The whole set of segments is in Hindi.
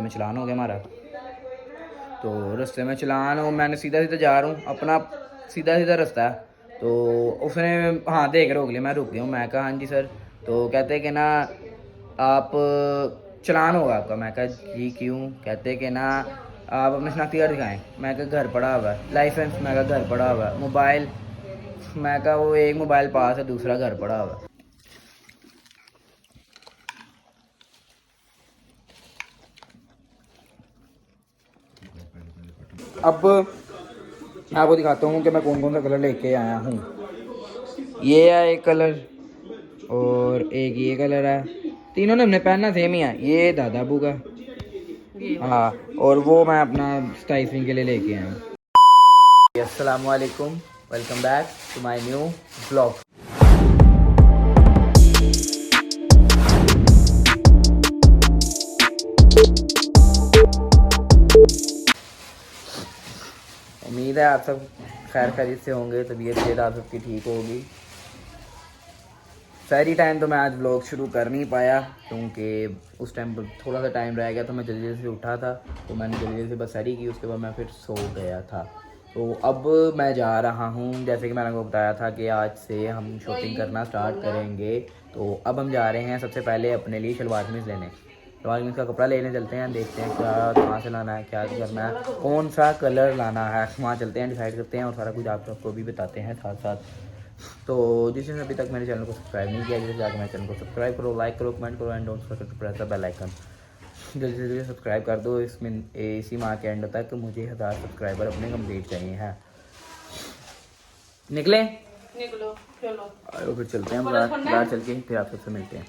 में चलान हो गया हमारा। तो रास्ते में चलान हो, मैंने सीधा सीधा जा रहा हूँ, अपना सीधा सीधा रास्ता है। तो उसने हाँ देख रोक लिया, मैं रुक गया हूँ। मैं कहा हाँ जी सर। तो कहते कि ना आप चलान होगा आपका। मैं कहा जी क्यों? कहते कि ना आप अपना शनाख्ती कार्ड दिखाएँ। मैं कहा घर पड़ा हुआ है। लाइसेंस? मैं कहा घर पड़ा हुआ है। मोबाइल? मैं कहा वो एक मोबाइल पास है, दूसरा घर पड़ा हुआ है। अब मैं आपको दिखाता हूँ कि मैं कौन कौन सा कलर लेके आया हूँ। ये है एक कलर और एक ये कलर है। तीनों ने हमने पहनना सेम ही है। ये दादाबू का, हाँ, और वो मैं अपना स्टाइसिंग के लिए लेके आया हूँ। अस्सलाम वालेकुम, welcome back to my new blog. उम्मीद है आप सब खैर खैरियत से होंगे, तबीयत सेहत आप सबकी ठीक होगी। सारी टाइम तो मैं आज व्लॉग शुरू कर नहीं पाया क्योंकि उस टाइम थोड़ा सा टाइम रह गया था। मैं जल्दी जल्दी से उठा था तो मैंने जल्दी जल्दी से बस सारी की, उसके बाद मैं फिर सो गया था। तो अब मैं जा रहा हूँ, जैसे कि मैंने आपको बताया था कि आज से हम शॉपिंग करना स्टार्ट करेंगे। तो अब हम जा रहे हैं सबसे पहले अपने लिए शलवार कमीज़ लेने। शलवार कमीज़ का कपड़ा लेने चलते हैं, देखते हैं क्या कहाँ से लाना है, क्या करना है, कौन सा कलर लाना है, वहाँ चलते हैं, डिसाइड करते हैं और सारा कुछ आप सबको भी बताते हैं साथ साथ। तो जिसने अभी तक मेरे चैनल को सब्सक्राइब नहीं किया, जैसे जाकर मेरे चैनल को सब्सक्राइब करो, लाइक करो, कमेंट करो and don't forget to press the bell icon. जल्दी से जल्दी सब्सक्राइब कर दो। इसमें इसी माह के एंड तक मुझे 1000 सब्सक्राइबर अपने कंप्लीट चाहिए हैं। निकले निकलो चलो, आयो फिर चलते हैं बाहर चल के फिर आप सबसे मिलते हैं।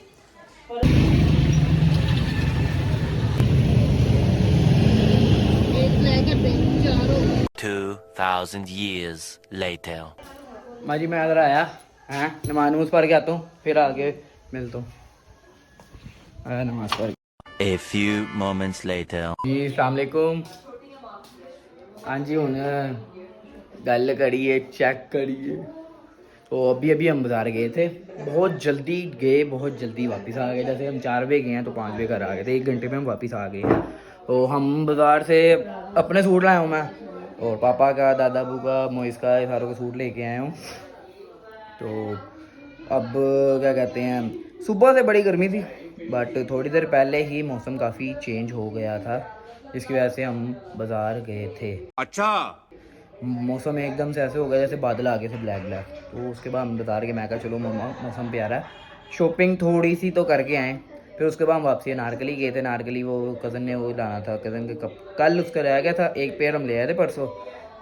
2000 years later. माजी मैं इधर आया हैं, नमाज नमूज पढ़ के आता हूँ, फिर आगे मिलता हूँ। आया नमाज पढ़। A few moments later. जी अस्सलाम वालेकुम। हाँ जी हूँ गल करिए, चेक करिए। तो अभी अभी हम बाज़ार गए थे, बहुत जल्दी गए, बहुत जल्दी वापस आ गए। जैसे हम 4 बजे गए हैं तो 5 बजे घर आ गए थे, 1 घंटे में हम वापस आ गए हैं। तो हम बाज़ार से अपने सूट लाया हूँ मैं, और पापा का, दादाबू का, मोइस का, ये सारों के सूट लेके आया हूँ। तो अब क्या कहते हैं, सुबह से बड़ी गर्मी थी बट थोड़ी देर पहले ही मौसम काफ़ी चेंज हो गया था, जिसकी वजह से हम बाज़ार गए थे। अच्छा, मौसम एकदम से ऐसे हो गया जैसे बादल आ गए थे ब्लैक ब्लैक। तो उसके बाद हम बाज़ार के, मैं कहा चलो मम्मा मौसम प्यारा है, शॉपिंग थोड़ी सी तो करके आएँ। फिर उसके बाद हम वापसी नारकली गए थे। नारकली वो कज़न ने वो लाना था, कज़न के कल उसका रह गया था, एक पेयर हम ले आए थे परसों,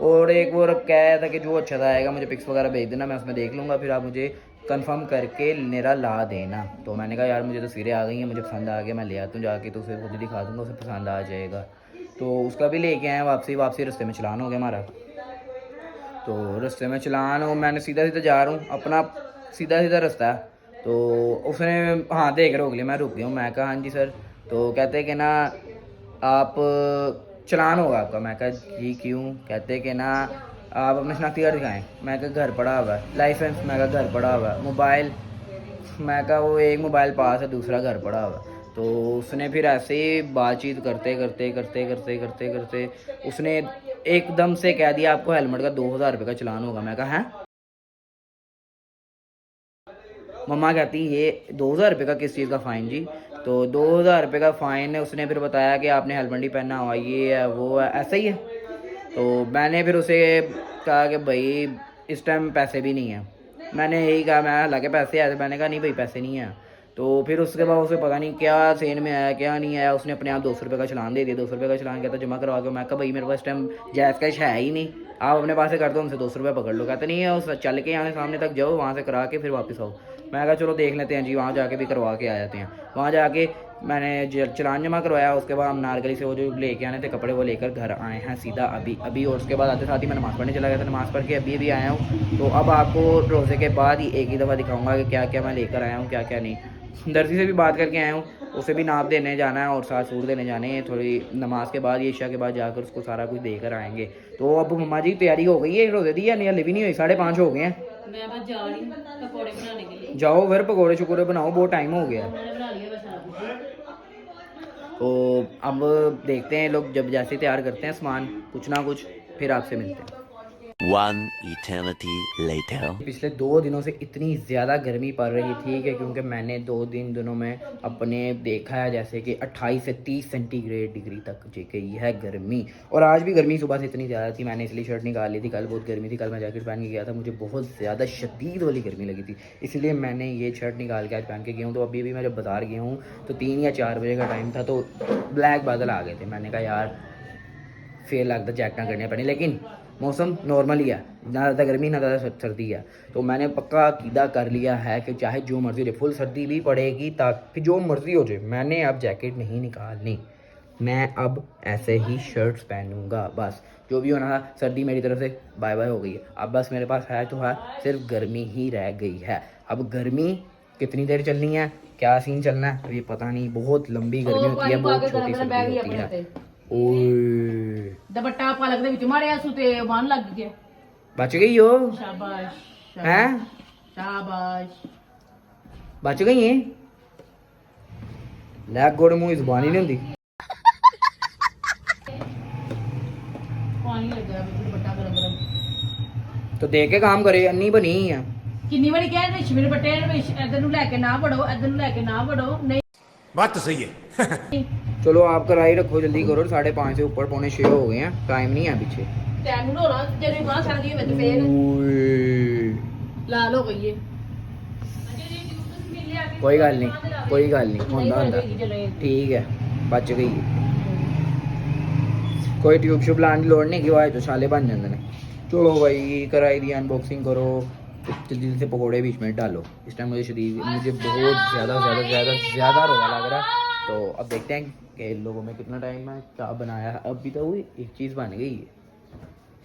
और एक वो कह रहा था कि जो अच्छा था आएगा मुझे पिक्स वगैरह भेज देना, मैं उसमें देख लूँगा, फिर आप मुझे कंफर्म करके मेरा ला देना। तो मैंने कहा यार मुझे तस्वीरें आ गई हैं, मुझे पसंद आ गया, मैं ले आता हूँ जाके, तो उसे खुद दिखा दूँगा, उसे पसंद आ जाएगा। तो उसका भी लेके आए वापसी। रास्ते में चलान हो गया हमारा। तो रास्ते में चलान हो, मैंने सीधा सीधा जा रहा हूँ, अपना सीधा सीधा रास्ता है। तो उसने हाँ देख रोक लिया, मैं रुक गया हूँ। मैं कहा हाँ जी सर। तो कहते कि ना आप चलान होगा आपका। मैं कहा जी क्यों? कहते कि ना आप अपना शनाख्ती कार्ड दिखाएँ। मैं कहा घर पड़ा हुआ है। लाइसेंस? मैं कहा घर पड़ा हुआ है। मोबाइल? मैं कहा वो एक मोबाइल पास है, दूसरा घर पड़ा हुआ है। तो उसने फिर ऐसे ही बातचीत करते करते करते करते करते करते उसने एकदम से कह दिया आपको हेलमेट का 2000 रुपये का चलान होगा। मैं कहा है? मम्मा कहती ये 2000 रुपये का किस चीज़ का फ़ाइन जी? तो 2000 रुपये का फ़ाइन है। उसने फिर बताया कि आपने हेलमेट नहीं पहना हुआ, ये है वो है, ऐसा ही है। तो मैंने फिर उसे कहा कि भाई इस टाइम पैसे भी नहीं हैं। मैंने यही कहा, मैं हालांकि पैसे आए थे, मैंने कहा नहीं भाई पैसे नहीं हैं। तो फिर उसके बाद उसे पता नहीं क्या सेन में आया क्या नहीं आया, उसने अपने आप 200 रुपये का चलान दे दिया। 200 रुपये का चलान कहता जमा करवा के। मैं कहा भाई मेरे पास टाइम जायज़ कैश है ही नहीं, आप अपने पास से कर दो, हमसे 200 रुपये पकड़ लो। कहते नहीं है, उस चल के यहाँ सामने तक जाओ, वहाँ से करा के फिर वापस आओ। मैं कहा चलो देख लेते हैं जी, वहाँ जाके भी करवा के आ जाते हैं। वहाँ जाके मैंने चलान जमा करवाया। उसके बाद हम नारगली से वो जो लेके आने थे कपड़े वो लेकर घर आए हैं सीधा अभी अभी। और उसके बाद आते साथ ही मैं नमाज़ पढ़ने चला गया था, नमाज़ पढ़ के अभी अभी आया हूँ। तो अब आपको रोज़े के बाद ही एक ही दफ़ा दिखाऊंगा कि क्या क्या मैं लेकर आया हूँ, क्या क्या नहीं। दर्जी से भी बात करके आया हूँ, उसे भी नाप देने जाना है और साथ सूट देने जाने हैं। थोड़ी नमाज के बाद, ईशा के बाद जाकर उसको सारा कुछ देकर आएंगे। तो अब मम्मा जी तैयारी हो गई है रोज़े दी या नहीं? अभी भी नहीं हुई, 5:30 हो गए हैं। मैं बस जा रही हूँ पकौड़े बनाने के लिए। जाओ फिर पकौड़े शकौड़े बनाओ, बहुत टाइम हो गया। तो अब देखते हैं लोग जब जैसे तैयार करते हैं सामान कुछ ना कुछ, फिर आपसे मिलते हैं। One eternity later. पिछले 2 दिनों से इतनी ज़्यादा गर्मी पड़ रही थी कि क्योंकि मैंने 2 दिनों में अपने देखा है जैसे कि 28 से 30 सेंटीग्रेड डिग्री तक गई है गर्मी। और आज भी गर्मी सुबह से इतनी ज़्यादा थी, मैंने इसलिए शर्ट निकाल ली थी। कल बहुत गर्मी थी, कल मैं जैकेट पहन के गया था, मुझे बहुत ज़्यादा शदीद वाली गर्मी लगी थी, इसलिए मैंने ये शर्ट निकाल के आज पहन के गया हूँ। तो अभी भी मैं जब बाज़ार गया हूँ तो 3 या 4 बजे का टाइम था, तो ब्लैक बादल आ गए थे। मैंने कहा यार फेयर लगता जैकेट करनी पड़ी, लेकिन मौसम नॉर्मल ही है, ना ज़्यादा गर्मी ना ज़्यादा सर्दी है। तो मैंने पक्का अकीदा कर लिया है कि चाहे जो मर्ज़ी हो जाए, फुल सर्दी भी पड़ेगी ताकि जो मर्ज़ी हो जाए, मैंने अब जैकेट नहीं निकालनी, मैं अब ऐसे ही शर्ट्स पहनूंगा। बस जो भी होना था, सर्दी मेरी तरफ से बाय बाय हो गई है। अब बस मेरे पास है तो है, सिर्फ गर्मी ही रह गई है। अब गर्मी कितनी देर चलनी है, क्या सीन चलना है अभी पता नहीं। बहुत लंबी गर्मी होती है, बहुत छोटी सर्दी होती है। ओए दुपट्टा पलक दे विच मारिया सु ते बन लग गया। बच गई हो शाबाश हैं, शाबाश। बच गई है। लैग गोड़ मुंह जुबान ही नहीं होंदी। पानी लग गया दुपट्टा गरम गरम तो देख के काम करे, अन्नी बनी है। किन्नी वारी कह विच मेरे दुपट्टे विच इधर नु लेके ना बढ़ो, इधर नु लेके ना बढ़ो। नहीं बात तो सही है। चलो आप कराई रखो, जल्दी करो, 5:30 से ऊपर 5:45 हो गए हैं, टाइम नहीं है पीछे। टाइम नु होना जरे बाहर सारा दी विच फेर लाल हो गई है। कोई गल नहीं, कोई गल नहीं, होंदा होंदा, ठीक है, बच गई है। कोई ट्यूब श्यूब लाने की लोड़ नहीं कि वाए तो छाले बन जाते हैं। चलो भाई कराई दी अनबॉक्सिंग करो, जल्दी से पकौड़े बीच में डालो। इस टाइम मुझे बहुत ज़्यादा रोगा लग रहा है। तो अब देखते हैं कि इन लोगों में कितना टाइम है, क्या बनाया है। अभी तो हुई एक चीज़ बन गई है,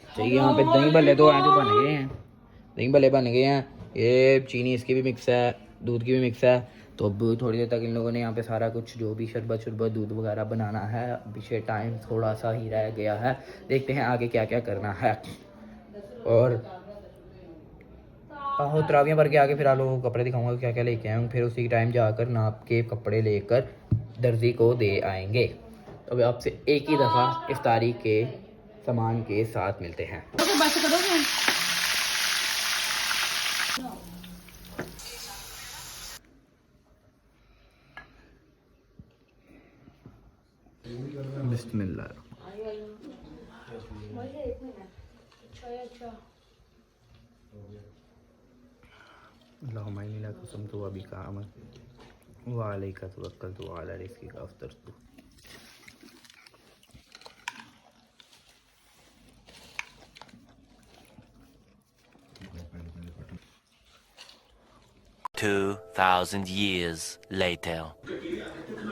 चाहिए यहाँ पे दही भल्ले तो हैं जो बन गए हैं, दही भल्ले बन गए हैं। ये चीनी इसकी भी मिक्स है, दूध की भी मिक्स है। तो अब थोड़ी देर तक इन लोगों ने यहाँ पे सारा कुछ जो भी शरबत दूध वगैरह बनाना है, पीछे टाइम थोड़ा सा ही रह गया है, देखते हैं आगे क्या क्या करना है। और तरावियाँ भर के आगे फिर लोगों को कपड़े दिखाऊंगा क्या क्या लेके आए हूँ, फिर उसी टाइम जाकर नाप के कपड़े लेकर दर्जी को दे आएंगे। तो अब आपसे एक ही दफ़ा इफ्तारी के सामान के साथ मिलते हैं। बस करोगे बिस्मिल्लाह। अल्लाहुम्मा इन्नी लका कसमतु व बिका आमनतु व अलैका तवक्कलतु व अला रिज़्क़िका अफ़्तरतु। 2000 years later.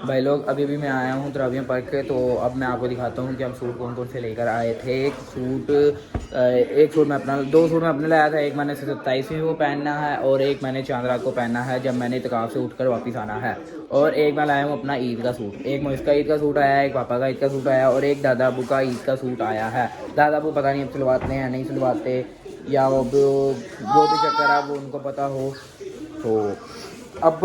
भाई लोग अभी भी मैं आया हूँ तरावियाँ पढ़ के, तो अब मैं आपको दिखाता हूँ कि हम सूट कौन कौन से लेकर आए थे। एक सूट मैं अपना, 2 सूट मैं अपने लाया था। एक मैंने 27वीं को पहनना है और एक मैंने चांद रात को पहनना है जब मैंने इत्काफ से उठकर वापस आना है। और एक मैं लाया हूँ अपना ईद का सूट, एक मुझका ईद का सूट आया है, एक पापा का ईद का सूट आया और एक दादा अबू का ईद का सूट आया है। दादा अबू पता नहीं अब सिलवाते हैं नहीं सिलवाते, या वो जो भी चक्कर है वो उनको पता हो। तो अब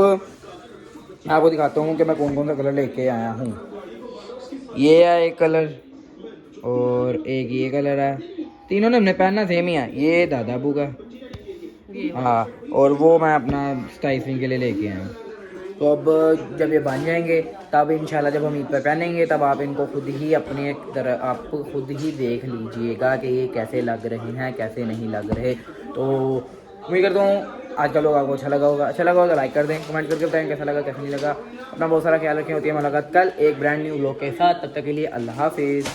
मैं आपको दिखाता हूँ कि मैं कौन कौन सा कलर लेके आया हूँ। ये है एक कलर और एक ये कलर है, तीनों ने हमने पहनना सेम ही है। ये दादा अबू का, हाँ, और वो मैं अपना 27वीं के लिए लेके आया हूँ। तो अब जब ये बन जाएंगे तब इंशाल्लाह जब हम ईद पर पहनेंगे तब आप इनको खुद ही अपने तरह आप खुद ही देख लीजिएगा कि ये कैसे लग रहे हैं कैसे नहीं लग रहे। तो उम्मीद करता हूँ आज का लोग आपको अच्छा लगा होगा तो लाइक कर दें, कमेंट करके बताएं कैसा लगा कैसा नहीं लगा। अपना बहुत सारा ख्याल रखें, होती है मुलाकात कल एक ब्रांड न्यू व्लॉग के साथ। तब तक के लिए अल्लाह हाफिज़।